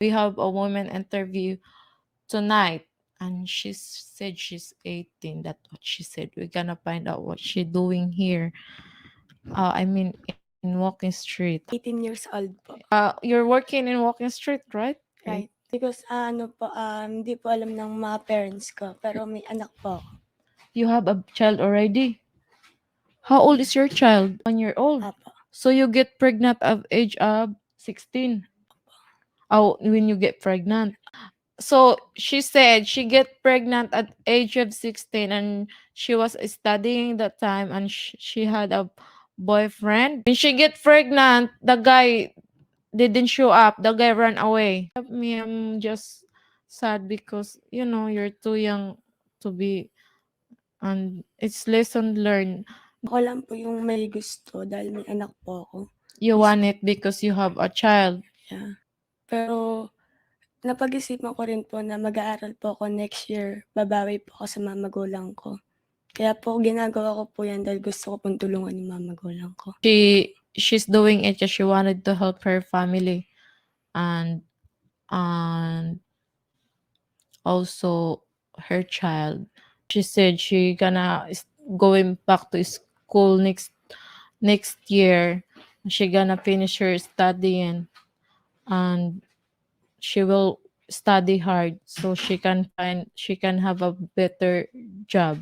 We have a woman interview tonight, and she said she's 18. That's what she said. We're gonna find out what she doing here. I mean, in Walking Street. 18 years old po. You're working in Walking Street, right? Right. Because ano po, hindi po alam ng mga parents ko, pero may anak po ako. You have a child already. How old is your child? 1 year old. Apo. So you get pregnant at age of 16. Oh, when you get pregnant. So she said she get pregnant at age of 16, and she was studying that time, and she had a boyfriend. When she get pregnant, the guy didn't show up. The guy ran away. Me, I'm just sad because you're too young to be, and it's lesson learned. Ako lang po yung may gusto dahil may anak po ako. You want it because you have a child. Yeah. Pero napag-isipan ko rin po na mag-aaral po ako next year. Babawi po ako sa mga magulang ko. Kaya po ginagawa ko po yan dahil gusto ko pong tulungan yung mga magulang ko. She's doing it because she wanted to help her family, and also her child. She said she gonna going back to school next year. She gonna finish her studying, and she will study hard so she can have a better job.